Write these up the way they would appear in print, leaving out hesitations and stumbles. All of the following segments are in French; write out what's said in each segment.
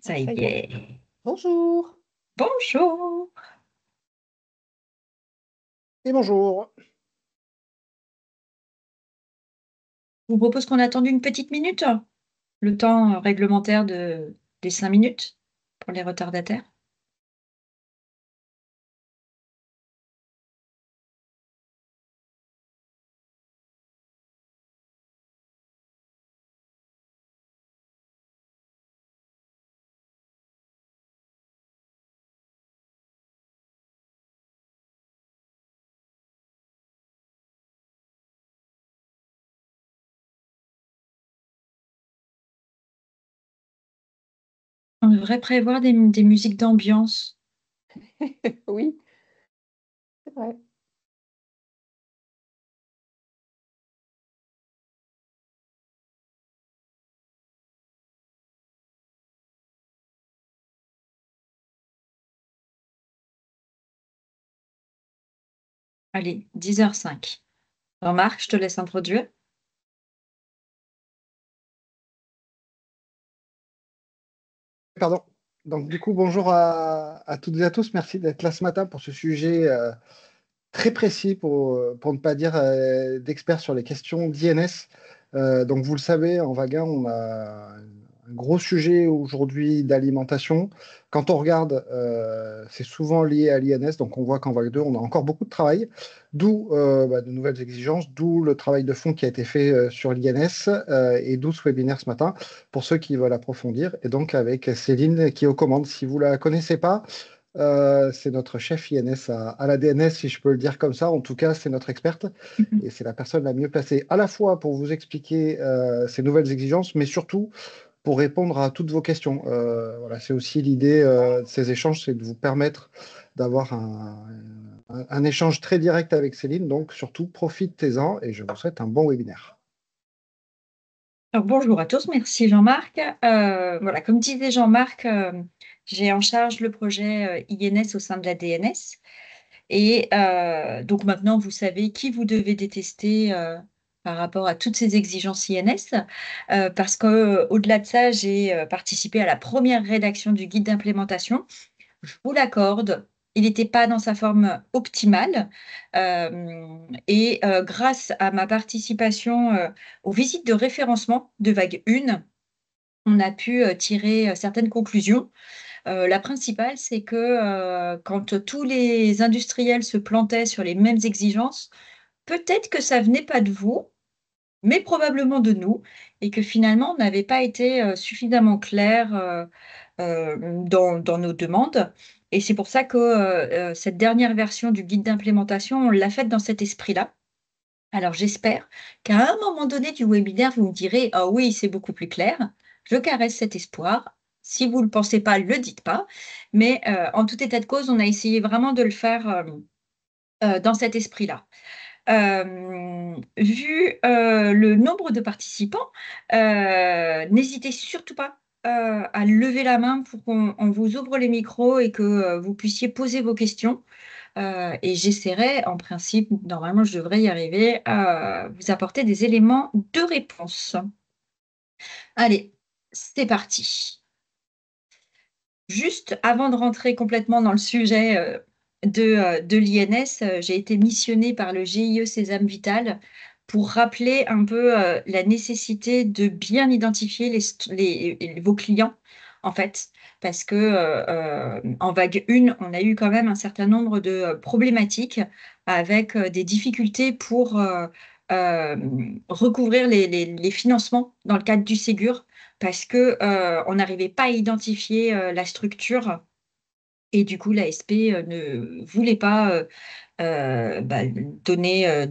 Ça y Ça y est. est. Bonjour Bonjour. et bonjour. Je vous propose qu'on attende une petite minute, le temps réglementaire des 5 minutes pour les retardataires. On devrait prévoir des musiques d'ambiance. Oui, c'est vrai. Allez, 10h05. Jean-Marc, je te laisse introduire. Pardon. Donc, du coup, bonjour à toutes et à tous. Merci d'être là ce matin pour ce sujet très précis, pour ne pas dire d'expert sur les questions d'INS. Donc, vous le savez, en Vaguin, on a un gros sujet aujourd'hui d'alimentation. Quand on regarde, c'est souvent lié à l'INS. Donc, on voit qu'en Vague 2, on a encore beaucoup de travail, d'où de nouvelles exigences, d'où le travail de fond qui a été fait sur l'INS et d'où ce webinaire ce matin pour ceux qui veulent approfondir. Et donc, avec Céline qui est aux commandes. Si vous ne la connaissez pas, c'est notre chef INS à la DNS, si je peux le dire comme ça. En tout cas, c'est notre experte et c'est la personne la mieux placée à la fois pour vous expliquer ces nouvelles exigences, mais surtout pour répondre à toutes vos questions. Voilà, c'est aussi l'idée de ces échanges, c'est de vous permettre d'avoir un échange très direct avec Céline. Donc, surtout, profitez-en et je vous souhaite un bon webinaire. Alors, bonjour à tous, merci Jean-Marc. Voilà, comme disait Jean-Marc, j'ai en charge le projet INS au sein de la DNS. Et donc maintenant, vous savez qui vous devez détester par rapport à toutes ces exigences INS, parce qu'au-delà de ça, j'ai participé à la première rédaction du guide d'implémentation. Je vous l'accorde, il n'était pas dans sa forme optimale. Et grâce à ma participation aux visites de référencement de vague 1, on a pu tirer certaines conclusions. La principale, c'est que, quand tous les industriels se plantaient sur les mêmes exigences, peut-être que ça venait pas de vous, mais probablement de nous et que finalement on n'avait pas été, suffisamment clairs, dans nos demandes et c'est pour ça que, cette dernière version du guide d'implémentation, on l'a faite dans cet esprit-là. Alors j'espère qu'à un moment donné du webinaire, vous me direz: «Ah oui, c'est beaucoup plus clair». Je caresse cet espoir. Si vous ne le pensez pas, le dites pas. Mais, en tout état de cause, on a essayé vraiment de le faire, dans cet esprit-là. Vu, le nombre de participants, n'hésitez surtout pas, à lever la main pour qu'on vous ouvre les micros et que, vous puissiez poser vos questions. Et j'essaierai, en principe, normalement je devrais y arriver, à vous apporter des éléments de réponse. Allez, c'est parti. Juste avant de rentrer complètement dans le sujet, de l'INS, j'ai été missionnée par le GIE Sésame Vital pour rappeler un peu, la nécessité de bien identifier vos clients, en fait. Parce que, en vague 1, on a eu quand même un certain nombre de, problématiques avec, des difficultés pour, recouvrir les financements dans le cadre du Ségur parce que, on n'arrivait pas à identifier, la structure et du coup l'ASP, ne voulait pas, donner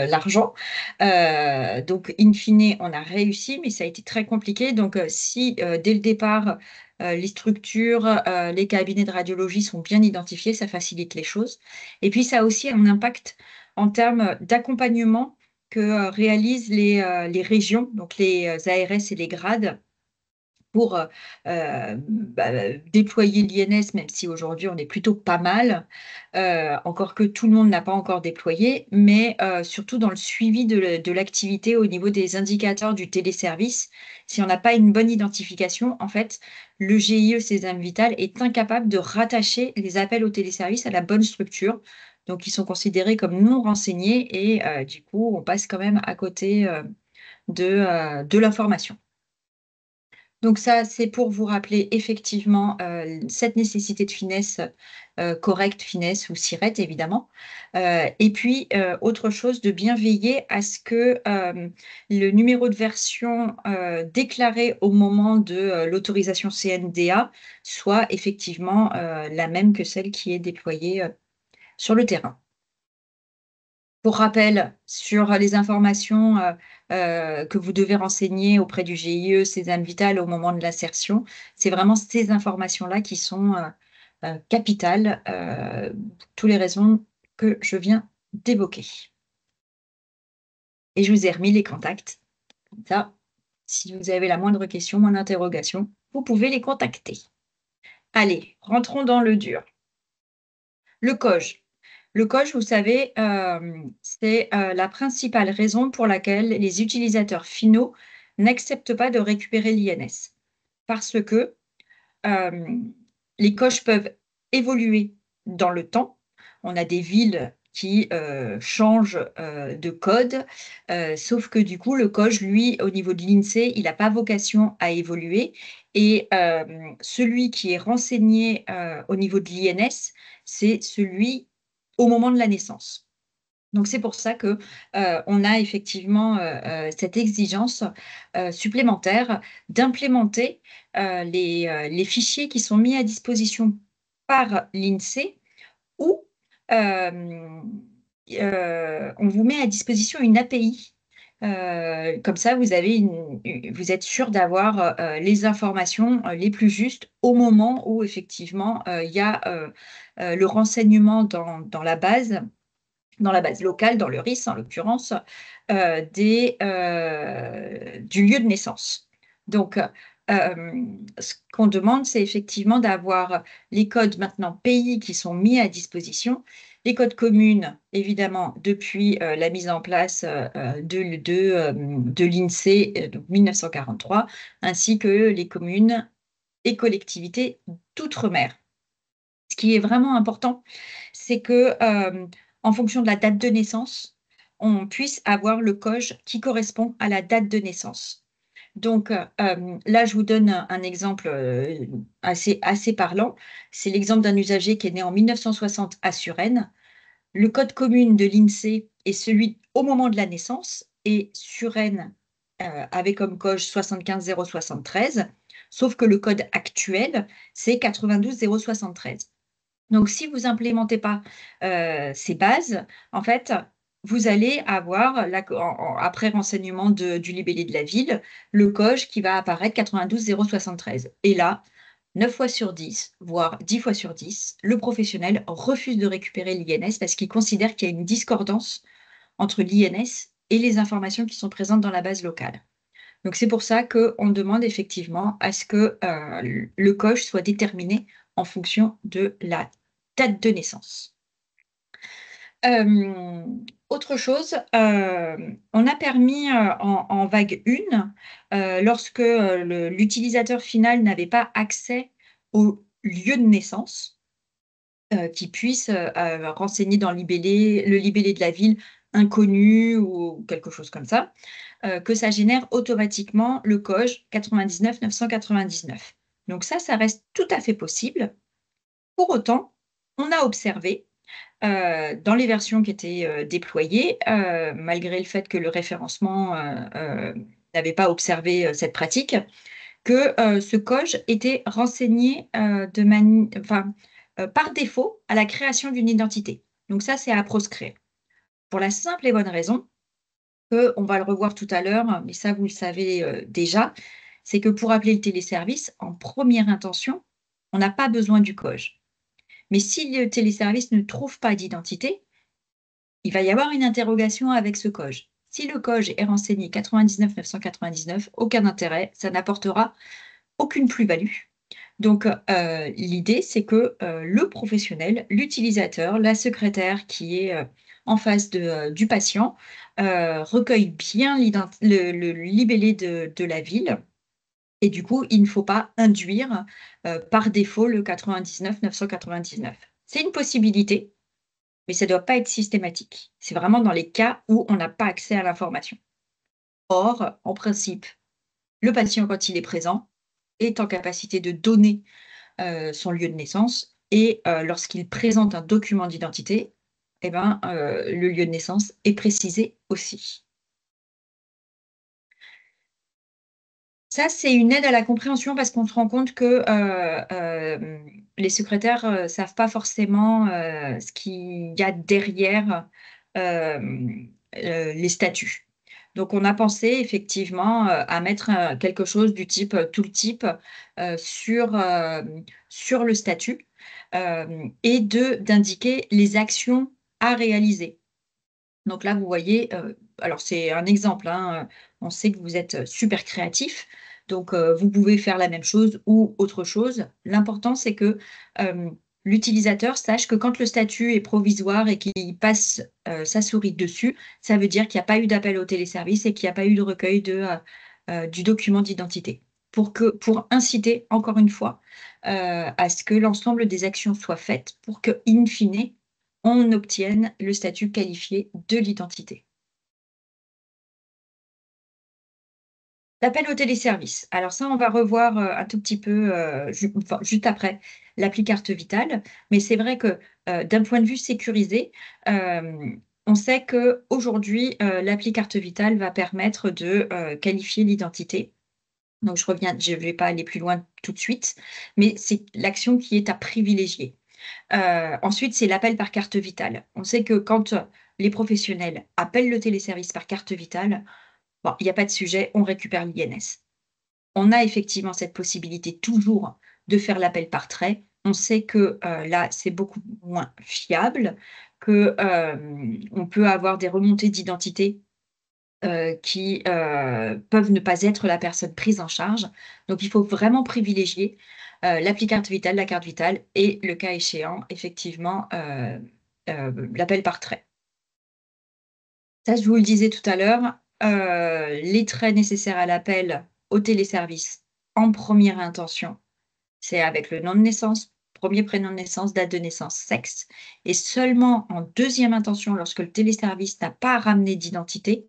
l'argent. Donc in fine, on a réussi, mais ça a été très compliqué. Donc, si, dès le départ, les structures, les cabinets de radiologie sont bien identifiés, ça facilite les choses et puis ça a aussi un impact en termes d'accompagnement que, réalisent les régions, donc les, ARS et les grades pour déployer l'INS, même si aujourd'hui on est plutôt pas mal, encore que tout le monde n'a pas encore déployé, mais surtout dans le suivi de l'activité au niveau des indicateurs du téléservice. Si on n'a pas une bonne identification, en fait, le GIE Sésame Vital est incapable de rattacher les appels au téléservice à la bonne structure. Donc, ils sont considérés comme non renseignés et du coup, on passe quand même à côté de l'information. Donc ça, c'est pour vous rappeler effectivement cette nécessité de finesse correcte, finesse ou sirette évidemment. Et puis, autre chose, de bien veiller à ce que le numéro de version déclaré au moment de l'autorisation CNDA soit effectivement la même que celle qui est déployée sur le terrain. Pour rappel, sur les informations que vous devez renseigner auprès du GIE Sésame Vital au moment de l'insertion, c'est vraiment ces informations-là qui sont capitales pour toutes les raisons que je viens d'évoquer. Et je vous ai remis les contacts. Comme ça, si vous avez la moindre question, moindre interrogation, vous pouvez les contacter. Allez, rentrons dans le dur. Le COJ. Le COJ, vous savez, c'est la principale raison pour laquelle les utilisateurs finaux n'acceptent pas de récupérer l'INS. Parce que les COJ peuvent évoluer dans le temps. On a des villes qui changent de code, sauf que du coup, le COJ, lui, au niveau de l'INSEE, il n'a pas vocation à évoluer. Et celui qui est renseigné au niveau de l'INS, c'est celui au moment de la naissance. Donc, c'est pour ça que on a effectivement cette exigence supplémentaire d'implémenter les fichiers qui sont mis à disposition par l'INSEE ou on vous met à disposition une API. Comme ça, vous êtes sûr d'avoir les informations les plus justes au moment où effectivement il y a le renseignement dans la base locale, dans le RIS en l'occurrence, du lieu de naissance. Donc, ce qu'on demande, c'est effectivement d'avoir les codes maintenant pays qui sont mis à disposition, les codes communes, évidemment, depuis la mise en place de l'INSEE, donc 1943, ainsi que les communes et collectivités d'outre-mer. Ce qui est vraiment important, c'est que, en fonction de la date de naissance, on puisse avoir le COJ qui correspond à la date de naissance. Donc, là, je vous donne un exemple assez parlant. C'est l'exemple d'un usager qui est né en 1960 à Suresnes. Le code commune de l'INSEE est celui au moment de la naissance et Suresnes avait comme COJ 75 073, sauf que le code actuel, c'est 92 073. Donc, si vous implémentez pas ces bases, en fait, vous allez avoir, après renseignement du libellé de la ville, le COJ qui va apparaître 92 073. Et là, 9 fois sur 10, voire 10 fois sur 10, le professionnel refuse de récupérer l'INS parce qu'il considère qu'il y a une discordance entre l'INS et les informations qui sont présentes dans la base locale. Donc, c'est pour ça qu'on demande effectivement à ce que le COJ soit déterminé en fonction de la date de naissance. Autre chose, on a permis en vague 1, lorsque l'utilisateur final n'avait pas accès au lieu de naissance, qu'il puisse renseigner dans le libellé de la ville inconnu ou quelque chose comme ça, que ça génère automatiquement le COJ 99 999. Donc ça reste tout à fait possible. Pour autant, on a observé dans les versions qui étaient déployées, malgré le fait que le référencement n'avait pas observé cette pratique, que ce COJ était renseigné par défaut à la création d'une identité. Donc ça, c'est à proscrire. Pour la simple et bonne raison que, on va le revoir tout à l'heure, mais ça, vous le savez déjà, c'est que pour appeler le téléservice, en première intention, on n'a pas besoin du COJ. Mais si le téléservice ne trouve pas d'identité, il va y avoir une interrogation avec ce COJ. Si le COJ est renseigné 99 999, aucun intérêt, ça n'apportera aucune plus-value. Donc, l'idée, c'est que le professionnel, l'utilisateur, la secrétaire qui est en face du patient, recueille bien le libellé de la ville. Et du coup, il ne faut pas induire par défaut le 99 999. C'est une possibilité, mais ça ne doit pas être systématique. C'est vraiment dans les cas où on n'a pas accès à l'information. Or, en principe, le patient, quand il est présent, est en capacité de donner son lieu de naissance et lorsqu'il présente un document d'identité, eh ben, le lieu de naissance est précisé aussi. Ça, c'est une aide à la compréhension parce qu'on se rend compte que les secrétaires savent pas forcément ce qu'il y a derrière les statuts. Donc, on a pensé effectivement à mettre quelque chose du type tooltip sur le statut et d'indiquer les actions à réaliser. Donc là, vous voyez, alors c'est un exemple, hein, on sait que vous êtes super créatif, donc vous pouvez faire la même chose ou autre chose. L'important, c'est que l'utilisateur sache que quand le statut est provisoire et qu'il passe sa souris dessus, ça veut dire qu'il n'y a pas eu d'appel au téléservice et qu'il n'y a pas eu de recueil du document d'identité. Pour inciter, encore une fois, à ce que l'ensemble des actions soient faites pour que, in fine, on obtienne le statut qualifié de l'identité. L'appel au téléservice. Alors ça, on va revoir un tout petit peu juste après l'appli carte vitale. Mais c'est vrai que d'un point de vue sécurisé, on sait qu'aujourd'hui, l'appli carte vitale va permettre de qualifier l'identité. Donc je ne vais pas aller plus loin tout de suite, mais c'est l'action qui est à privilégier. Ensuite, c'est l'appel par carte vitale. On sait que quand les professionnels appellent le téléservice par carte vitale, bon, il n'y a pas de sujet, on récupère l'INS. On a effectivement cette possibilité toujours de faire l'appel par trait. On sait que là, c'est beaucoup moins fiable, qu'on peut avoir des remontées d'identité qui peuvent ne pas être la personne prise en charge. Donc, il faut vraiment privilégier l'appli carte vitale, la carte vitale et, le cas échéant, effectivement, l'appel par trait. Ça, je vous le disais tout à l'heure, les traits nécessaires à l'appel au téléservice en première intention, c'est avec le nom de naissance, premier prénom de naissance, date de naissance, sexe. Et seulement en deuxième intention, lorsque le téléservice n'a pas ramené d'identité,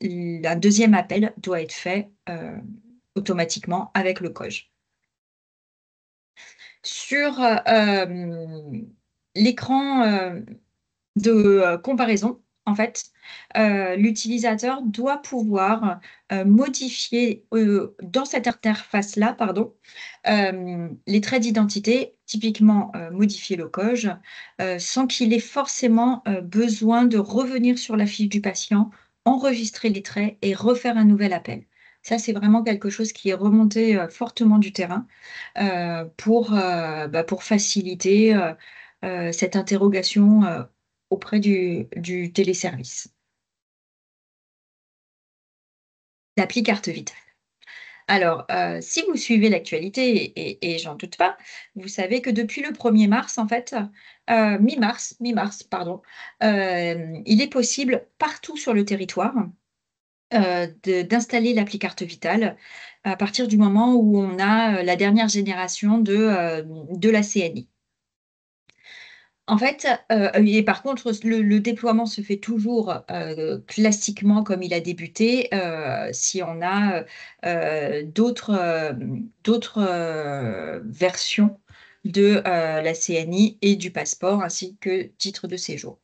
un deuxième appel doit être fait automatiquement avec le COJ. Sur l'écran de comparaison, en fait, l'utilisateur doit pouvoir modifier dans cette interface-là, pardon, les traits d'identité, typiquement modifier le COJ, sans qu'il ait forcément besoin de revenir sur la fiche du patient, enregistrer les traits et refaire un nouvel appel. Ça, c'est vraiment quelque chose qui est remonté fortement du terrain pour faciliter cette interrogation auprès du téléservice. L'appli carte vitale. Alors, si vous suivez l'actualité, et j'en doute pas, vous savez que depuis le 1er mars, en fait, mi-mars, pardon, il est possible partout sur le territoire d'installer l'appli carte vitale à partir du moment où on a la dernière génération de la CNI. En fait, et par contre, le déploiement se fait toujours classiquement comme il a débuté si on a d'autres versions de la CNI et du passeport ainsi que titre de séjour.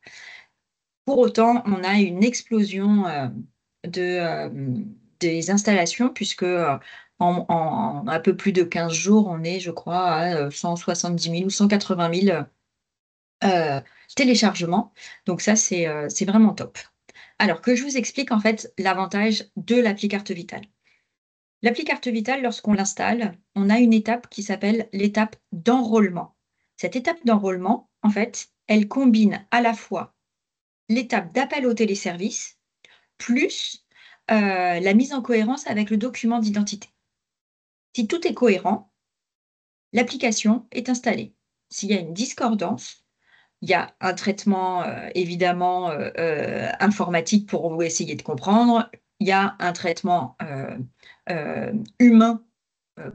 Pour autant, on a une explosion des installations puisque en un peu plus de 15 jours, on est, je crois, à 170 000 ou 180 000 téléchargements. Donc ça, c'est vraiment top. Alors que je vous explique en fait l'avantage de l'appli carte vitale. L'appli carte vitale, lorsqu'on l'installe, on a une étape qui s'appelle l'étape d'enrôlement. Cette étape d'enrôlement, en fait, elle combine à la fois l'étape d'appel au téléservice plus la mise en cohérence avec le document d'identité. Si tout est cohérent, l'application est installée. S'il y a une discordance, il y a un traitement évidemment informatique pour vous essayer de comprendre. Il y a un traitement humain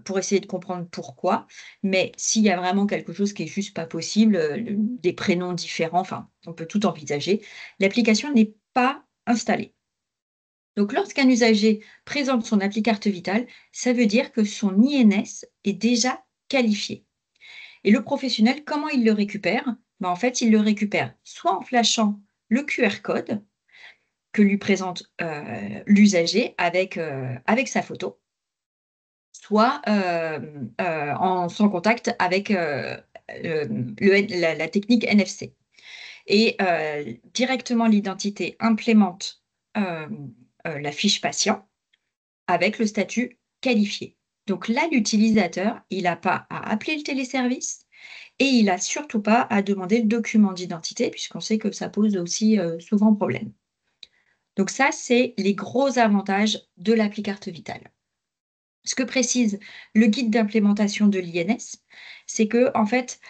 pour essayer de comprendre pourquoi. Mais s'il y a vraiment quelque chose qui est juste pas possible, des prénoms différents, enfin, on peut tout envisager, l'application n'est pas installée. Donc, lorsqu'un usager présente son appli carte vitale, ça veut dire que son INS est déjà qualifié. Et le professionnel, comment il le récupère? En fait, il le récupère soit en flashant le QR code que lui présente l'usager avec sa photo, soit en sans contact avec la technique NFC. Et directement, l'identité implémente la fiche patient avec le statut qualifié. Donc là, l'utilisateur, il n'a pas à appeler le téléservice et il n'a surtout pas à demander le document d'identité puisqu'on sait que ça pose aussi souvent problème. Donc ça, c'est les gros avantages de l'appli carte vitale. Ce que précise le guide d'implémentation de l'INS, c'est que en fait,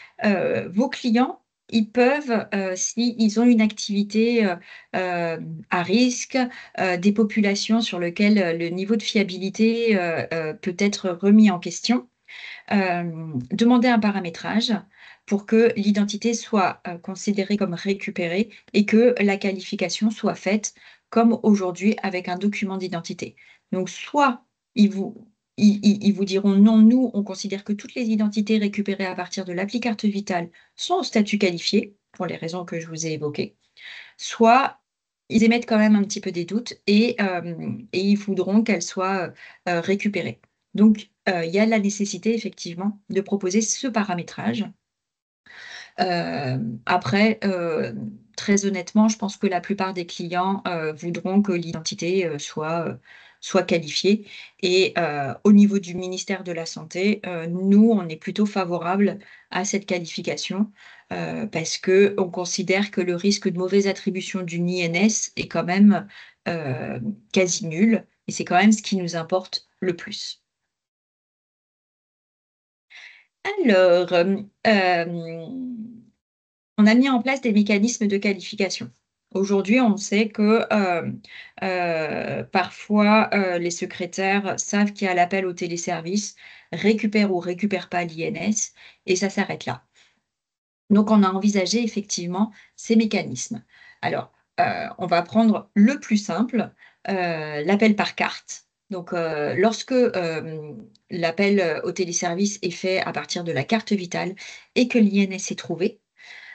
vos clients, ils peuvent, s'ils ont une activité, à risque, des populations sur lesquelles, le niveau de fiabilité, peut être remis en question, demander un paramétrage pour que l'identité soit, considérée comme récupérée et que la qualification soit faite comme aujourd'hui avec un document d'identité. Donc soit ils vous ils vous diront: «Non, nous, on considère que toutes les identités récupérées à partir de l'appli carte vitale sont au statut qualifié», pour les raisons que je vous ai évoquées. Soit ils émettent quand même un petit peu des doutes et ils voudront qu'elles soient, récupérées. Donc, il y a la nécessité effectivement de proposer ce paramétrage. Après, très honnêtement, je pense que la plupart des clients, voudront que l'identité, soit qualifiée et au niveau du ministère de la santé, nous, on est plutôt favorable à cette qualification, parce qu'on considère que le risque de mauvaise attribution d'une INS est quand même, quasi nul et c'est quand même ce qui nous importe le plus. Alors, on a mis en place des mécanismes de qualification. Aujourd'hui, on sait que, parfois, les secrétaires savent qu'il y a l'appel au téléservice, récupèrent ou récupèrent pas l'INS et ça s'arrête là. Donc on a envisagé effectivement ces mécanismes. Alors, on va prendre le plus simple, l'appel par carte. Donc, lorsque, l'appel, au téléservice est fait à partir de la carte vitale et que l'INS est trouvé,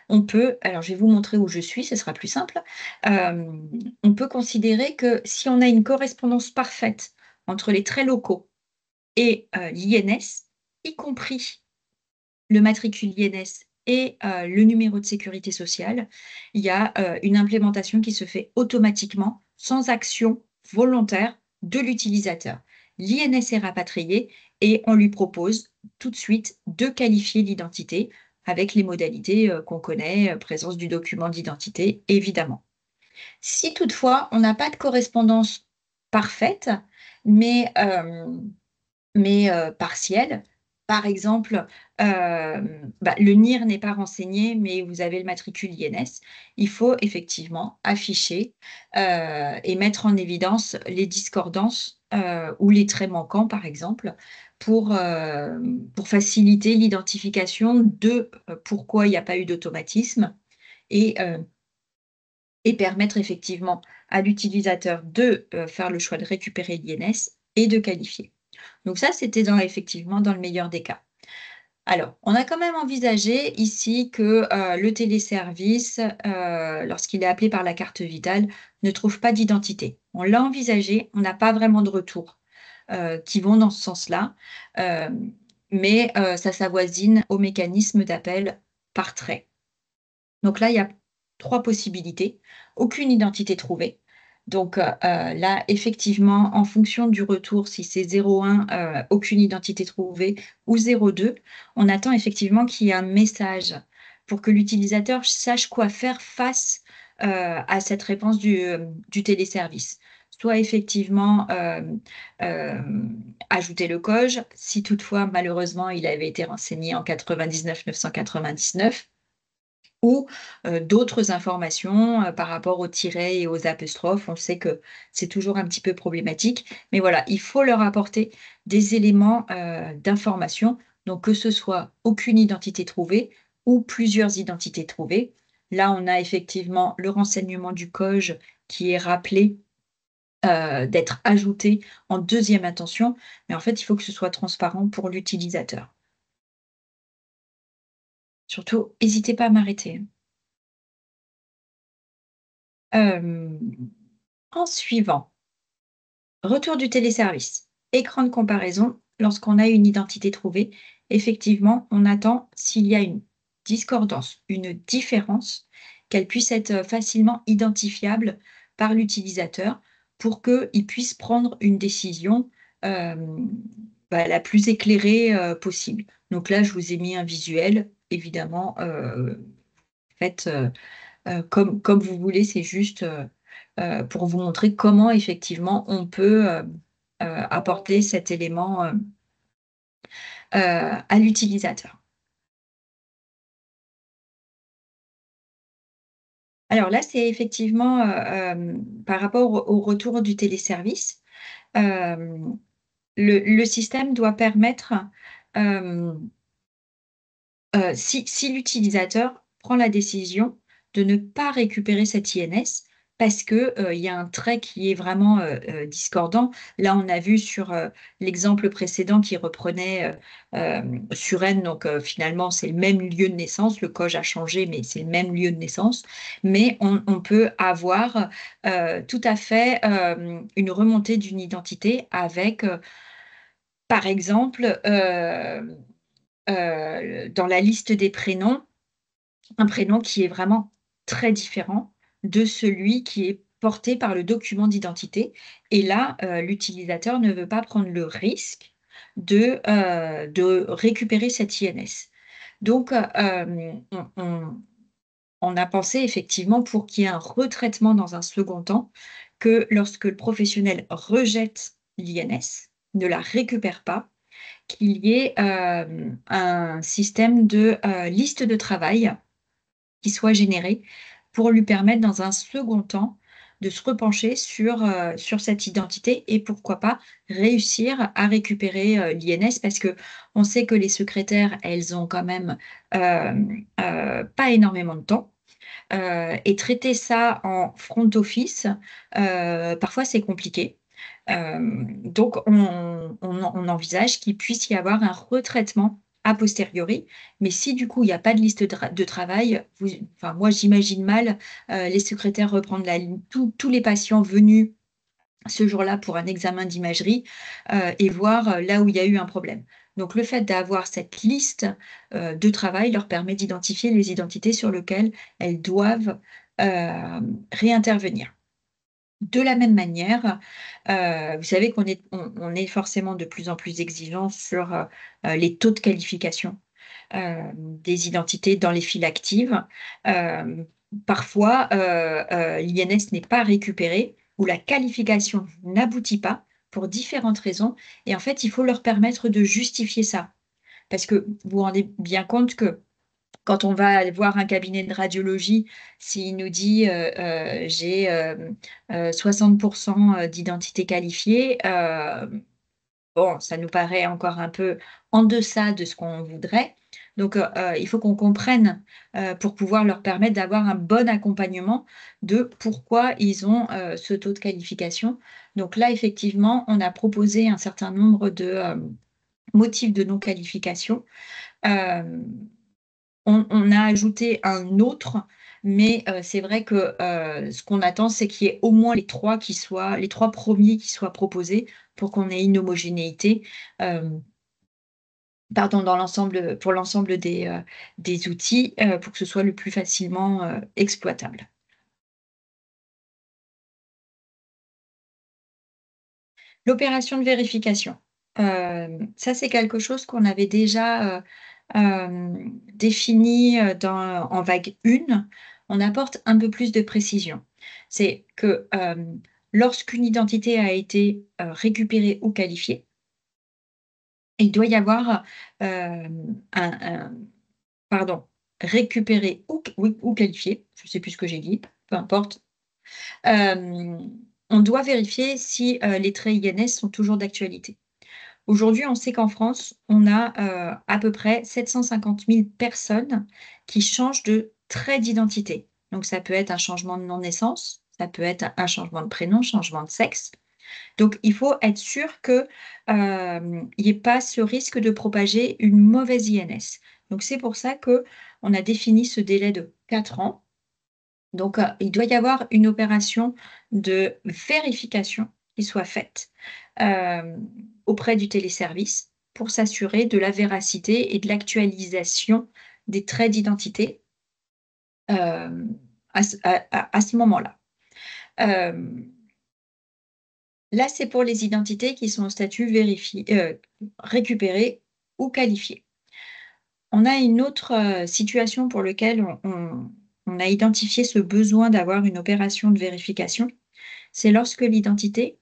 on peut alors je vais vous montrer où je suis, ce sera plus simple. On peut considérer que si on a une correspondance parfaite entre les traits locaux et l'INS, y compris le matricule INS et le numéro de sécurité sociale, il y a, une implémentation qui se fait automatiquement, sans action volontaire de l'utilisateur. L'INS est rapatrié et on lui propose tout de suite de qualifier l'identité avec les modalités, qu'on connaît, présence du document d'identité, évidemment. Si toutefois on n'a pas de correspondance parfaite, mais partielle. Par exemple, le NIR n'est pas renseigné, mais vous avez le matricule INS. Il faut effectivement afficher, et mettre en évidence les discordances, ou les traits manquants, par exemple, pour faciliter l'identification de, pourquoi il n'y a pas eu d'automatisme et permettre effectivement à l'utilisateur de, faire le choix de récupérer l'INS et de qualifier. Donc ça, c'était effectivement dans le meilleur des cas. Alors, on a quand même envisagé ici que, le téléservice, lorsqu'il est appelé par la carte vitale, ne trouve pas d'identité. On l'a envisagé, on n'a pas vraiment de retours, qui vont dans ce sens-là, mais ça s'avoisine au mécanisme d'appel par trait. Donc là, il y a 3 possibilités. Aucune identité trouvée. Donc, là, effectivement, en fonction du retour, si c'est 0,1, aucune identité trouvée ou 0,2, on attend effectivement qu'il y ait un message pour que l'utilisateur sache quoi faire face, à cette réponse du téléservice. soit effectivement ajouter le code, si toutefois, malheureusement, il avait été renseigné en 99 999, ou d'autres informations par rapport aux tirets et aux apostrophes. On sait que c'est toujours un petit peu problématique, mais voilà, il faut leur apporter des éléments d'information, donc que ce soit aucune identité trouvée ou plusieurs identités trouvées. Là, on a effectivement le renseignement du COJ qui est rappelé d'être ajouté en deuxième intention, mais en fait, il faut que ce soit transparent pour l'utilisateur. Surtout, n'hésitez pas à m'arrêter. En suivant, retour du téléservice, écran de comparaison, lorsqu'on a une identité trouvée, effectivement, on attend s'il y a une discordance, une différence, qu'elle puisse être facilement identifiable par l'utilisateur pour qu'il puisse prendre une décision la plus éclairée possible. Donc là, je vous ai mis un visuel, évidemment, faites comme vous voulez, c'est juste pour vous montrer comment effectivement on peut apporter cet élément à l'utilisateur. Alors là, c'est effectivement par rapport au retour du téléservice. euh, le système doit permettre, euh, si l'utilisateur prend la décision de ne pas récupérer cet INS parce que, il y a un trait qui est vraiment, discordant. Là, on a vu sur, l'exemple précédent qui reprenait, Suresnes, donc finalement, c'est le même lieu de naissance. Le code a changé, mais c'est le même lieu de naissance. Mais on peut avoir, tout à fait, une remontée d'une identité avec, par exemple, dans la liste des prénoms, un prénom qui est vraiment très différent de celui qui est porté par le document d'identité et là, l'utilisateur ne veut pas prendre le risque de récupérer cet INS. Donc, on a pensé effectivement pour qu'il y ait un retraitement dans un second temps, que lorsque le professionnel rejette l'INS, ne la récupère pas, qu'il y ait, un système de, liste de travail qui soit généré pour lui permettre dans un second temps de se repencher sur cette identité et pourquoi pas réussir à récupérer, l'INS parce qu'on sait que les secrétaires, elles ont quand même, pas énormément de temps, et traiter ça en front office, parfois c'est compliqué. Donc on envisage qu'il puisse y avoir un retraitement a posteriori, mais si du coup il n'y a pas de liste de travail, enfin moi j'imagine mal, les secrétaires reprendre la ligne tous les patients venus ce jour-là pour un examen d'imagerie, et voir, là où il y a eu un problème. Donc le fait d'avoir cette liste, de travail leur permet d'identifier les identités sur lesquelles elles doivent, réintervenir. De la même manière, vous savez qu'on est forcément de plus en plus exigeant sur, les taux de qualification, des identités dans les files actives. Parfois, l'INS n'est pas récupéré ou la qualification n'aboutit pas pour différentes raisons et en fait, il faut leur permettre de justifier ça. Parce que vous vous rendez bien compte que quand on va aller voir un cabinet de radiologie, s'il nous dit, «J'ai, 60 d'identité qualifiée», bon, ça nous paraît encore un peu en deçà de ce qu'on voudrait. Donc, il faut qu'on comprenne, pour pouvoir leur permettre d'avoir un bon accompagnement de pourquoi ils ont, ce taux de qualification. Donc là, effectivement, on a proposé un certain nombre de, motifs de non-qualification. Hem, on a ajouté un autre, mais, c'est vrai que, ce qu'on attend, c'est qu'il y ait au moins les 3 premiers qui soient proposés pour qu'on ait une homogénéité, hem, pardon, pour l'ensemble des outils, pour que ce soit le plus facilement, exploitable. L'opération de vérification, ça, c'est quelque chose qu'on avait déjà, défini, en vague 1. On apporte un peu plus de précision. C'est que, lorsqu'une identité a été récupérée ou qualifiée, il doit y avoir pardon, récupéré oui, ou qualifié, je ne sais plus ce que j'ai dit, peu importe. On doit vérifier si les traits INS sont toujours d'actualité. Aujourd'hui, on sait qu'en France, on a à peu près 750 000 personnes qui changent de trait d'identité. Donc, ça peut être un changement de nom de naissance, ça peut être un changement de prénom, changement de sexe. Donc, il faut être sûr qu'il n'y ait pas ce risque de propager une mauvaise INS. Donc, c'est pour ça qu'on a défini ce délai de 4 ans. Donc, il doit y avoir une opération de vérification qui soit faite auprès du téléservice pour s'assurer de la véracité et de l'actualisation des traits d'identité à ce moment-là. Là, c'est pour les identités qui sont au statut récupéré ou qualifié. On a une autre situation pour laquelle on a identifié ce besoin d'avoir une opération de vérification. C'est lorsque l'identité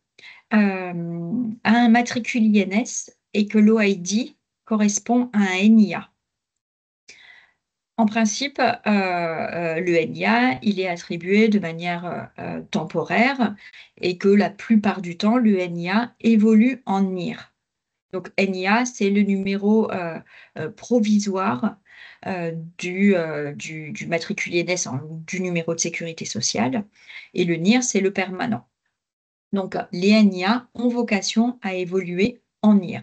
a un matricule INS et que l'OID correspond à un NIA. En principe, le NIA, il est attribué de manière temporaire et que la plupart du temps, le NIA évolue en NIR. Donc NIA, c'est le numéro provisoire du matricule INS, du numéro de sécurité sociale, et le NIR, c'est le permanent. Donc les NIA ont vocation à évoluer en NIR.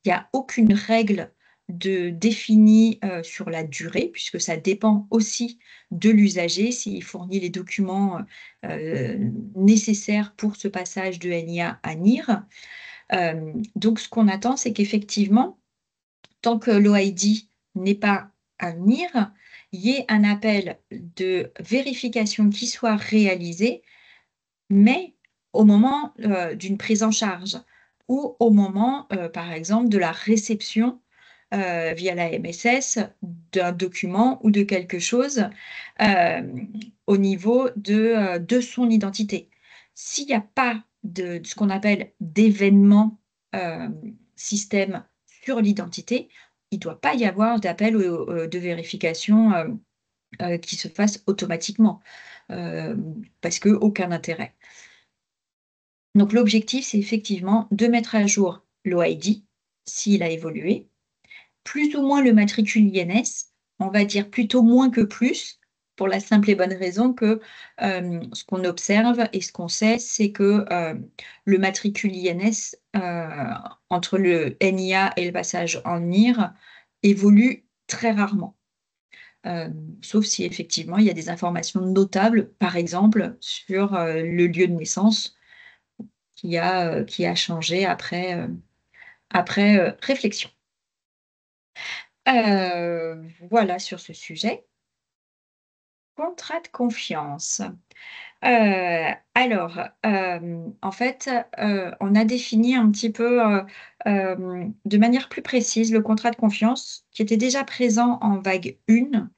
Il n'y a aucune règle définie sur la durée, puisque ça dépend aussi de l'usager, s'il fournit les documents nécessaires pour ce passage de NIA à NIR. Donc, ce qu'on attend, c'est qu'effectivement, tant que l'OID n'est pas un NIR, il y ait un appel de vérification qui soit réalisé, mais au moment d'une prise en charge ou au moment, par exemple, de la réception via la MSS d'un document ou de quelque chose au niveau de son identité. S'il n'y a pas de ce qu'on appelle d'événement système sur l'identité, il ne doit pas y avoir d'appel de vérification qui se fasse automatiquement, parce qu'aucun intérêt. Donc l'objectif, c'est effectivement de mettre à jour l'OID, s'il a évolué, plus ou moins le matricule INS, on va dire plutôt moins que plus, pour la simple et bonne raison que ce qu'on observe et ce qu'on sait, c'est que le matricule INS, entre le NIA et le passage en NIR, évolue très rarement. Sauf si effectivement il y a des informations notables, par exemple sur le lieu de naissance qui a changé après réflexion. Voilà sur ce sujet. Contrat de confiance. Alors, en fait, on a défini un petit peu, de manière plus précise le contrat de confiance qui était déjà présent en vague 1,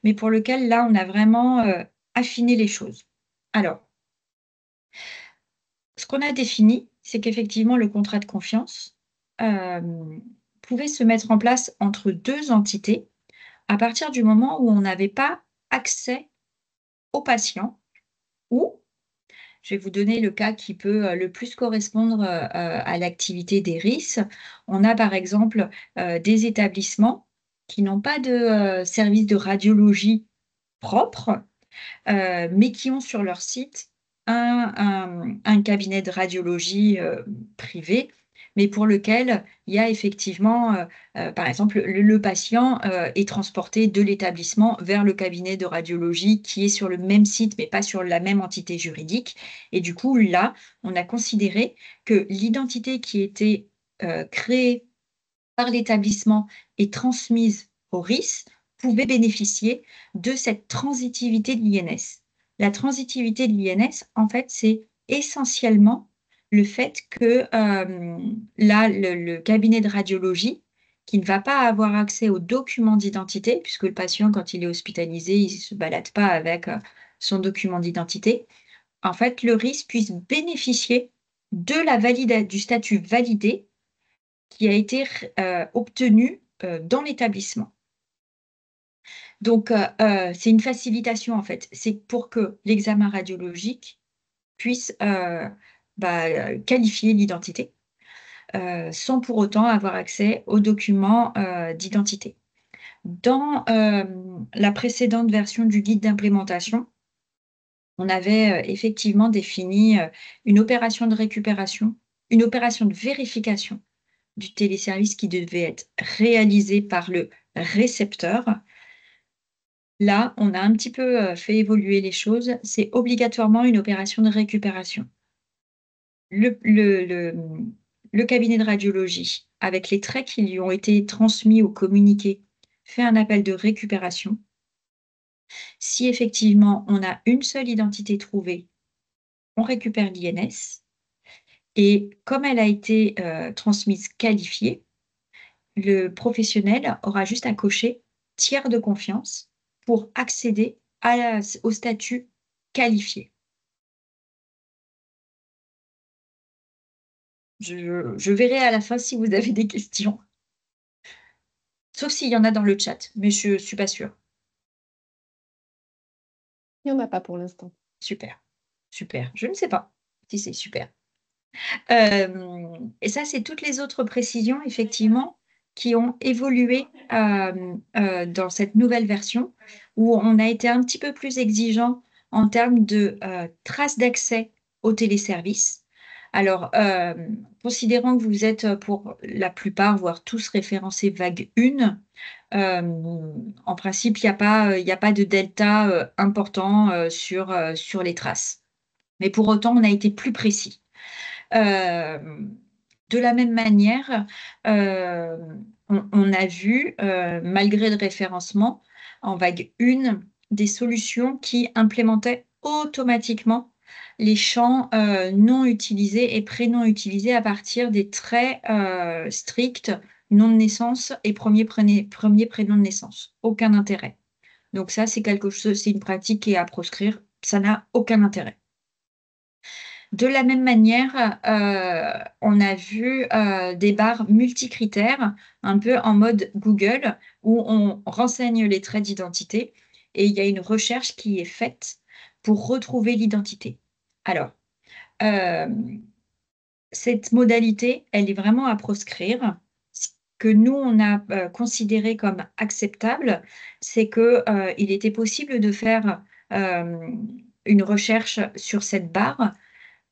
mais pour lequel là, on a vraiment, affiné les choses. Alors, ce qu'on a défini, c'est qu'effectivement le contrat de confiance, pouvait se mettre en place entre 2 entités à partir du moment où on n'avait pas accès au patient ou, je vais vous donner le cas qui peut le plus correspondre à l'activité des RIS. On a par exemple des établissements qui n'ont pas de service de radiologie propre, mais qui ont sur leur site un cabinet de radiologie privé, mais pour lequel il y a effectivement, par exemple, le patient est transporté de l'établissement vers le cabinet de radiologie qui est sur le même site, mais pas sur la même entité juridique. Et du coup, là, on a considéré que l'identité qui était créée par l'établissement et transmise au RIS pouvait bénéficier de cette transitivité de l'INS. La transitivité de l'INS, en fait, c'est essentiellement le fait que là, le cabinet de radiologie, qui ne va pas avoir accès aux documents d'identité, puisque le patient, quand il est hospitalisé, il ne se balade pas avec son document d'identité, en fait, le RIS puisse bénéficier de du statut validé qui a été obtenu dans l'établissement. Donc, c'est une facilitation, en fait. C'est pour que l'examen radiologique puisse qualifier l'identité sans pour autant avoir accès aux documents d'identité. Dans la précédente version du guide d'implémentation, on avait effectivement défini une opération de récupération, une opération de vérification du téléservice qui devait être réalisée par le récepteur. Là, on a un petit peu fait évoluer les choses. C'est obligatoirement une opération de récupération. Le cabinet de radiologie, avec les traits qui lui ont été transmis ou communiqués, fait un appel de récupération. Si effectivement on a une seule identité trouvée, on récupère l'INS. Et comme elle a été transmise qualifiée, le professionnel aura juste à cocher tiers de confiance pour accéder au statut qualifié. Je verrai à la fin si vous avez des questions. Sauf s'il y en a dans le chat, mais je ne suis pas sûre. Il n'y en a pas pour l'instant. Super, super. Je ne sais pas si c'est super. Et ça, c'est toutes les autres précisions, effectivement, qui ont évolué dans cette nouvelle version, où on a été un petit peu plus exigeant en termes de traces d'accès au téléservice. Alors, considérant que vous êtes pour la plupart, voire tous référencés vague 1, en principe, il n'y a pas de delta important sur les traces. Mais pour autant, on a été plus précis. De la même manière, on a vu, malgré le référencement, en vague 1, des solutions qui implémentaient automatiquement les champs non utilisés et prénoms utilisés à partir des traits stricts, nom de naissance et premier prénom de naissance. Aucun intérêt. Donc ça, c'est quelque chose, c'est une pratique qui est à proscrire. Ça n'a aucun intérêt. De la même manière, on a vu des barres multicritères, un peu en mode Google, où on renseigne les traits d'identité et il y a une recherche qui est faite pour retrouver l'identité. Alors, cette modalité, elle est vraiment à proscrire. Ce que nous, on a considéré comme acceptable, c'est qu'il était possible de faire une recherche sur cette barre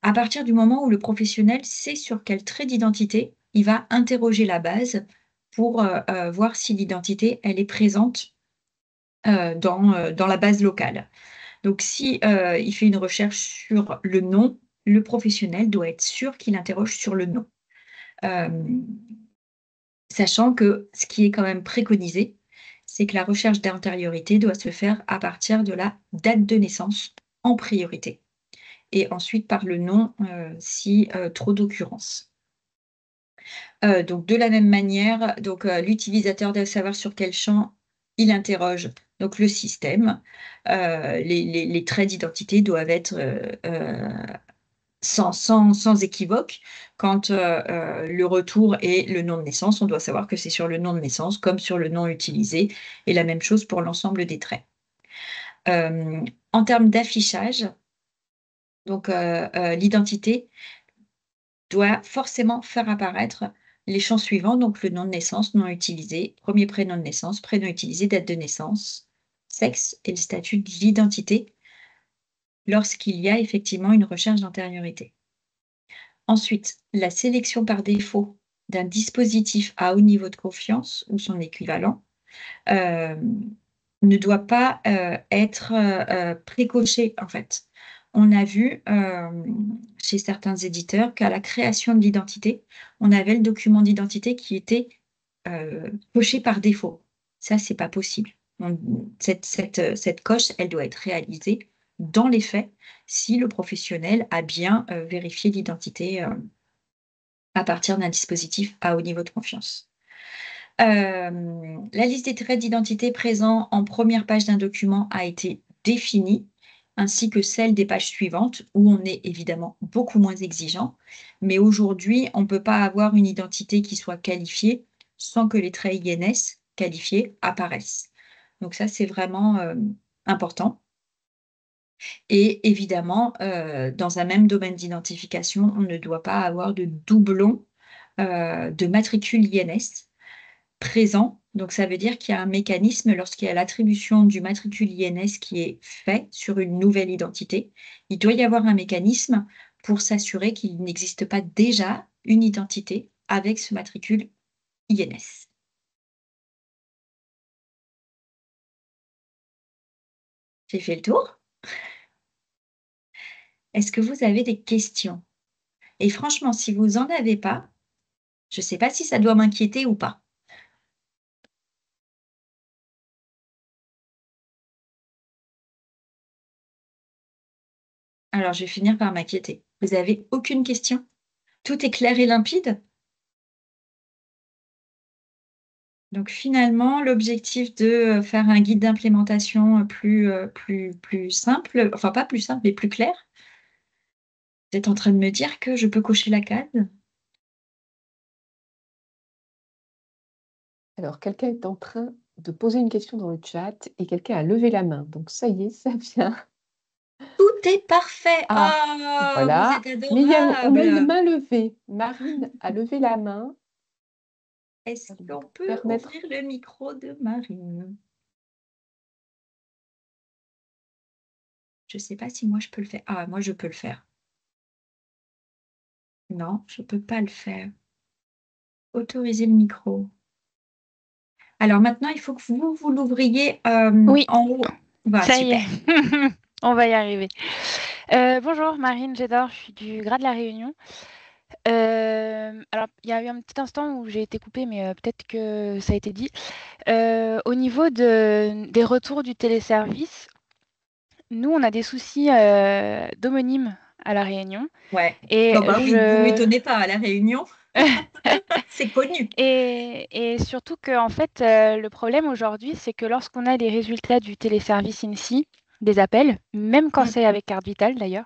à partir du moment où le professionnel sait sur quel trait d'identité il va interroger la base pour voir si l'identité elle est présente dans la base locale. Donc, si il fait une recherche sur le nom, le professionnel doit être sûr qu'il interroge sur le nom. Sachant que ce qui est quand même préconisé, c'est que la recherche d'antériorité doit se faire à partir de la date de naissance en priorité. Et ensuite par le nom si trop d'occurrences. Donc de la même manière, l'utilisateur doit savoir sur quel champ il interroge donc le système. Les traits d'identité doivent être sans équivoque. Quand le retour est le nom de naissance, on doit savoir que c'est sur le nom de naissance comme sur le nom utilisé, et la même chose pour l'ensemble des traits. En termes d'affichage, donc l'identité doit forcément faire apparaître les champs suivants, donc le nom de naissance, nom utilisé, premier prénom de naissance, prénom utilisé, date de naissance, sexe et le statut de l'identité lorsqu'il y a effectivement une recherche d'antériorité. Ensuite, la sélection par défaut d'un dispositif à haut niveau de confiance ou son équivalent ne doit pas être précoché, en fait. On a vu chez certains éditeurs qu'à la création de l'identité, on avait le document d'identité qui était coché par défaut. Ça, c'est pas possible. Cette coche, elle doit être réalisée dans les faits si le professionnel a bien vérifié l'identité à partir d'un dispositif à haut niveau de confiance. La liste des traits d'identité présents en première page d'un document a été définie ainsi que celle des pages suivantes, où on est évidemment beaucoup moins exigeant. Mais aujourd'hui, on ne peut pas avoir une identité qui soit qualifiée sans que les traits INS qualifiés apparaissent. Donc ça, c'est vraiment important. Et évidemment, dans un même domaine d'identification, on ne doit pas avoir de doublon de matricule INS présent. Donc ça veut dire qu'il y a un mécanisme lorsqu'il y a l'attribution du matricule INS qui est fait sur une nouvelle identité. Il doit y avoir un mécanisme pour s'assurer qu'il n'existe pas déjà une identité avec ce matricule INS. J'ai fait le tour. Est-ce que vous avez des questions? Et franchement, si vous n'en avez pas, je ne sais pas si ça doit m'inquiéter ou pas. Alors, je vais finir par m'inquiéter. Vous avez aucune question? Tout est clair et limpide? Donc finalement, l'objectif de faire un guide d'implémentation plus simple, enfin pas plus simple, mais plus clair, vous êtes en train de me dire que je peux cocher la case? Alors, quelqu'un est en train de poser une question dans le chat et quelqu'un a levé la main. Donc, ça y est, ça vient. Tout est parfait! Ah, Oh, vous voilà. êtes Mais on a une adorable! main levée. Marine a levé la main. Est-ce Je vais qu'on vous peut permettre. ouvrir le micro de Marine? Je ne sais pas si moi je peux le faire. Ah, moi je peux le faire. Non, je ne peux pas le faire. Autoriser le micro. Alors maintenant, il faut que vous l'ouvriez Oui, en haut. Voilà, ça y est, super. on va y arriver. Bonjour, Marine Gédor, je suis du Gras de la Réunion. Alors, il y a eu un petit instant où j'ai été coupée, mais peut-être que ça a été dit. Au niveau des retours du téléservice, nous, on a des soucis d'homonyme à la Réunion. Ouais. Et Oh bah oui, vous m'étonnez pas à la Réunion, c'est connu. Et surtout que, en fait, le problème aujourd'hui, c'est que lorsqu'on a les résultats du téléservice INSI, des appels, même quand Mm. c'est avec carte vitale d'ailleurs,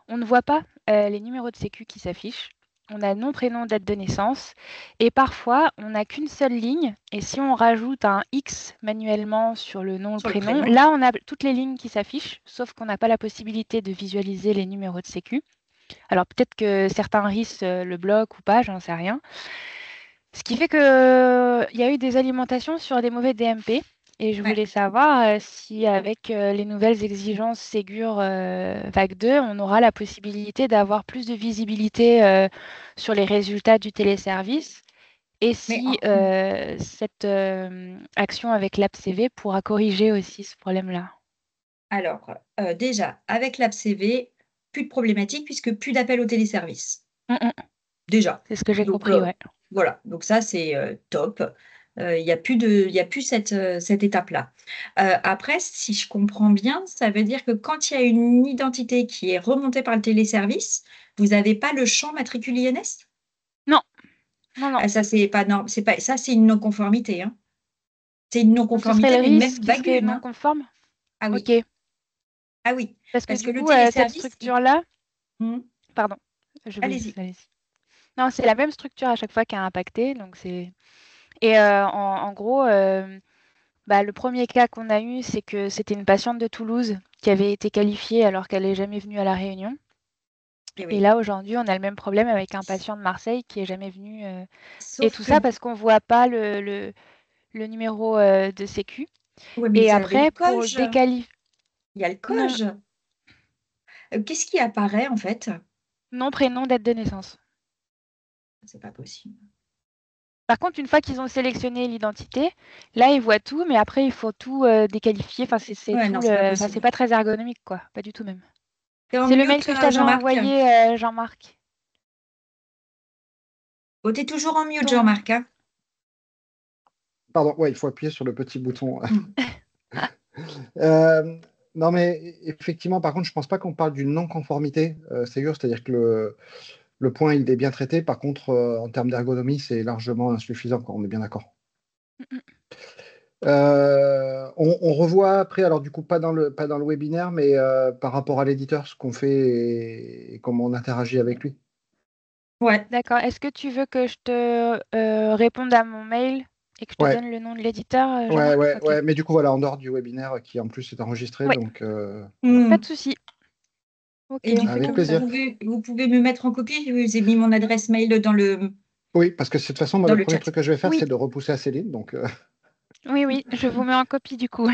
on ne voit pas les numéros de sécu qui s'affichent. On a nom, prénom, date de naissance. Et parfois, on n'a qu'une seule ligne. Et si on rajoute un X manuellement sur le nom, le Sur le prénom, prénom. là, on a toutes les lignes qui s'affichent, sauf qu'on n'a pas la possibilité de visualiser les numéros de sécu. Alors peut-être que certains RIS le bloquent ou pas, j'en sais rien. Ce qui fait qu'il y a eu des alimentations sur des mauvais DMP. Et je Ouais. voulais savoir si avec les nouvelles exigences Ségur Vague 2, on aura la possibilité d'avoir plus de visibilité sur les résultats du téléservice et Mais si cette action avec l'AppCV pourra corriger aussi ce problème-là. alors, déjà, avec l'AppCV, plus de problématique puisque plus d'appels au téléservice. Déjà. C'est ce que j'ai Donc, compris, ouais. voilà, donc ça, c'est top. Il n'y a plus cette étape-là. Après, si je comprends bien, ça veut dire que quand il y a une identité qui est remontée par le téléservice, vous n'avez pas le champ matricule INS? Non, non, non. Ah, ça, c'est pas, ça, c'est une non-conformité, hein. C'est une Donc ce serait non-conformité, le mais même RIS qui vague serait une, non hein. conforme? Ah oui, Ok. ah oui, Parce que parce que du le coup, cette téléservice, structure-là, Hmm, pardon, je vous laisse, allez-y. allez-y. Non, c'est la même structure à chaque fois qui a impacté, donc c'est et en gros, bah, le premier cas qu'on a eu, c'est que c'était une patiente de Toulouse qui avait été qualifiée alors qu'elle est jamais venue à La Réunion Eh et oui. là, aujourd'hui, on a le même problème avec un patient de Marseille qui est jamais venu, et Sauf tout que, ça parce qu'on voit pas le numéro, de sécu ouais, mais et vous avez le après pour COJ. déqualifier, Il y a le non, COJ. Qu'est-ce qui apparaît en fait? nom, prénom, date de naissance. C'est pas possible. Par contre, une fois qu'ils ont sélectionné l'identité, là, ils voient tout, mais après, il faut tout déqualifier. Enfin, c'est Ouais, tout non, c'est pas enfin, c'est possible. pas très ergonomique, quoi. Pas du tout même. T'es en C'est le mute, mail que je t'avais Jean-Marc? envoyé, Jean-Marc. Oh, t'es toujours en mute, Ton... Jean-Marc, hein? Pardon, ouais, il faut appuyer sur le petit bouton. Hmm. Non, mais effectivement, par contre, je pense pas qu'on parle d'une non-conformité Ségur, c'est-à-dire que le point, il est bien traité. Par contre, en termes d'ergonomie, c'est largement insuffisant, quoi, on est bien d'accord. On revoit après, alors du coup, pas dans le webinaire, mais par rapport à l'éditeur, ce qu'on fait et comment on interagit avec lui. Ouais. D'accord. Est-ce que tu veux que je te réponde à mon mail et que je te Ouais, donne le nom de l'éditeur, Jean-Marc? Ok. ouais. Mais du coup, voilà, en dehors du webinaire qui en plus est enregistré, Oui, donc voilà. pas Hmm. de souci. Ok, Et du on fait coup, Avec comme ça. plaisir. vous pouvez me mettre en copie. Je vous ai mis mon adresse mail Oui, parce que de toute façon, moi, dans le le premier chat. truc que je vais faire, Oui, c'est de repousser à Céline. Donc, oui, oui, je vous mets en copie du coup.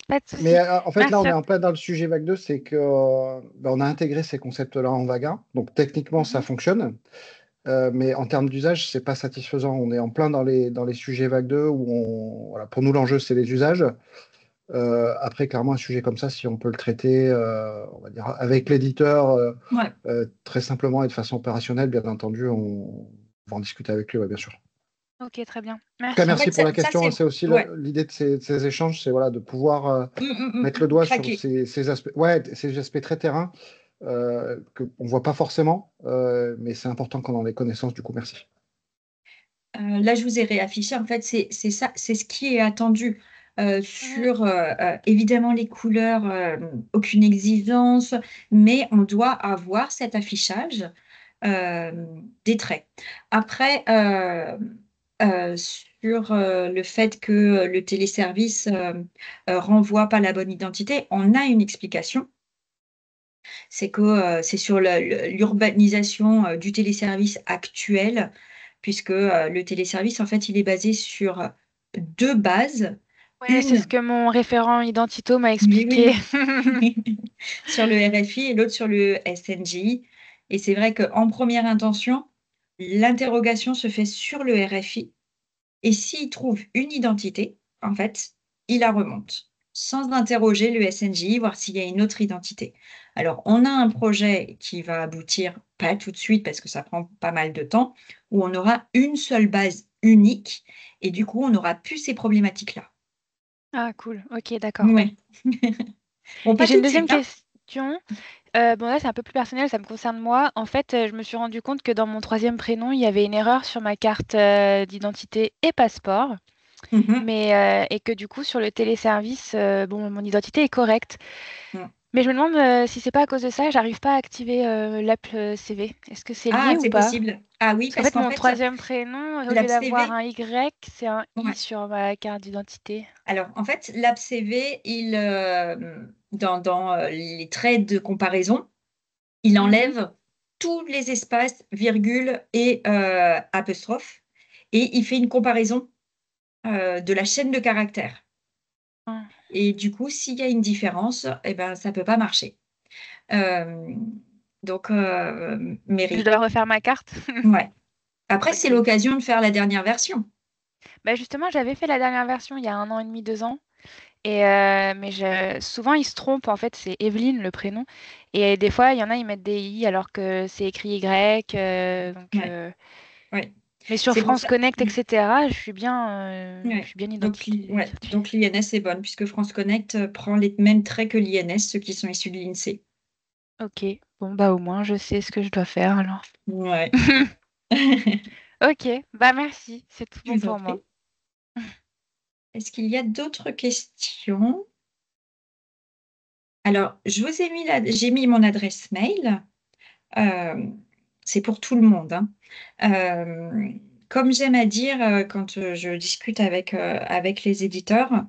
Pas de mais souci. en fait, là, on Merci. est en plein dans le sujet Vague 2, c'est que on a intégré ces concepts-là en Vague 1. Donc, techniquement, ça Mhm. fonctionne. Mais en termes d'usage, c'est pas satisfaisant. On est en plein dans les sujets Vague 2 où voilà, pour nous, l'enjeu, c'est les usages. Après, clairement, un sujet comme ça, si on peut le traiter, on va dire, avec l'éditeur Ouais. très simplement et de façon opérationnelle, bien entendu, on va en discuter avec lui, ouais, bien sûr. Ok, très bien. En tout cas, Merci. En merci fait, pour la ça question. c'est C'est aussi ouais. l'idée de ces échanges, c'est voilà, de pouvoir mettre le Mm. doigt sur Craquer. ces aspects, ouais, ces aspects très terrain qu'on ne voit pas forcément, mais c'est important qu'on en ait connaissance. Du coup, merci. Là, je vous ai réaffiché. En fait, c'est ça, c'est ce qui est attendu Mhm. sur évidemment les couleurs, aucune exigence, mais on doit avoir cet affichage euh, des traits. Après, sur le fait que le téléservice renvoie pas la bonne identité, on a une explication. C'est que c'est sur l'urbanisation du téléservice actuel, puisque le téléservice, en fait, il est basé sur deux bases. Ouais, c'est ce Une, que mon référent Identito m'a mais expliqué. oui, sur le RFI et l'autre sur le SNGI. Et c'est vrai qu'en première intention, l'interrogation se fait sur le RFI. Et s'il trouve une identité, en fait, il la remonte sans interroger le SNJ, voir s'il y a une autre identité. Alors, on a un projet qui va aboutir, pas tout de suite parce que ça prend pas mal de temps, où on aura une seule base unique et du coup, on n'aura plus ces problématiques-là. Ah, cool. Ok, d'accord. Ouais. Bon, Et pas j'ai une tout de deuxième suite, hein. question. Bon, là, c'est un peu plus personnel, ça me concerne moi. En fait, je me suis rendu compte que dans mon troisième prénom, il y avait une erreur sur ma carte d'identité et passeport. Mhm. Mais, et que du coup, sur le téléservice, bon, mon identité est correcte. Mm. Mais je me demande si c'est pas à cause de ça, j'arrive pas à activer l'app CV. Est-ce que c'est Ah, lié ou c'est pas? possible. Ah oui, Parce qu'en parce fait, qu'en mon fait, troisième prénom, au lieu l'app d'avoir CV, un Y, c'est un I ouais. sur ma carte d'identité. Alors, en fait, l'app CV, dans les traits de comparaison, il Mhm. enlève tous les espaces, virgules et apostrophes, et il fait une comparaison de la chaîne de caractères. Ah. Et du coup, s'il y a une différence, eh ben, ça ne peut pas marcher. Euh, donc, Je Mary, dois refaire ma carte. ouais. Après, c'est Ok. l'occasion de faire la dernière version. Bah justement, j'avais fait la dernière version il y a 1 an et demi, 2 ans. Mais souvent, ils se trompent. En fait, c'est Evelyne le prénom. Et des fois, il y en a, ils mettent des I alors que c'est écrit Y. Ouais, ouais. Mais sur C'est pour France ça. Connect, etc., je Ouais. suis bien Donc, certifiée. donc l'INS est bonne, puisque France Connect prend les mêmes traits que l'INS, ceux qui sont issus de l'INSEE. Ok. Bon, bah au moins, je sais ce que je dois faire alors. Ouais. Ok. Bah merci. C'est tout Je bon vous en pour moi. prie. Est-ce qu'il y a d'autres questions? Alors, je vous ai mis j'ai mis mon adresse mail. Euh, c'est pour tout le monde, hein. Euh, Comme j'aime à dire quand je discute avec les éditeurs,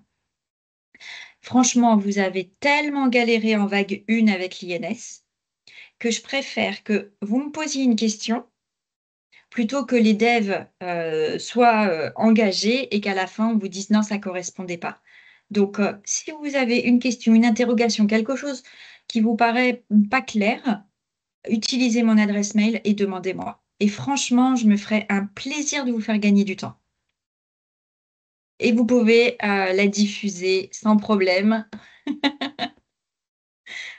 franchement, vous avez tellement galéré en vague 1 avec l'INS que je préfère que vous me posiez une question plutôt que les devs soient engagés et qu'à la fin, on vous dise non, ça ne correspondait pas. Donc, si vous avez une question, une interrogation, quelque chose qui vous paraît pas clair, utilisez mon adresse mail et demandez-moi. Et franchement, je me ferai un plaisir de vous faire gagner du temps. Et vous pouvez la diffuser sans problème.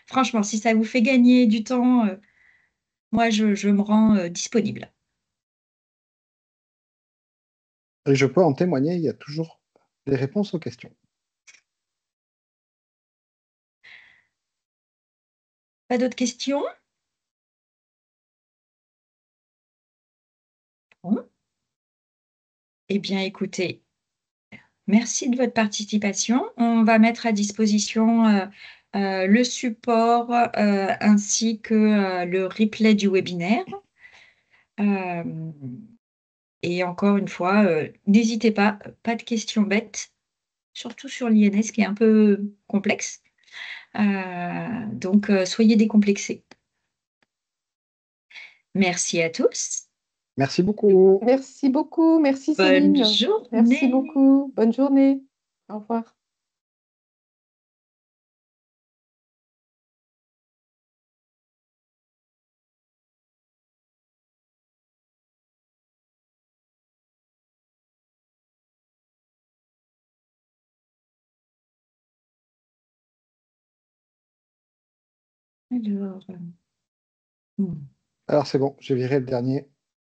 Franchement, si ça vous fait gagner du temps, moi, je me rends disponible. Et je peux en témoigner, il y a toujours des réponses aux questions. Pas d'autres questions? Bon. Eh bien, écoutez, Merci de votre participation. On va mettre à disposition le support ainsi que le replay du webinaire. Et encore une fois, n'hésitez pas de questions bêtes, surtout sur l'INS qui est un peu complexe. Donc, soyez décomplexés. Merci à tous. Merci beaucoup. Merci beaucoup. Merci Bonne Céline. Merci journée. beaucoup. Bonne journée. Au revoir. Alors, Alors, c'est bon, j'ai viré le dernier.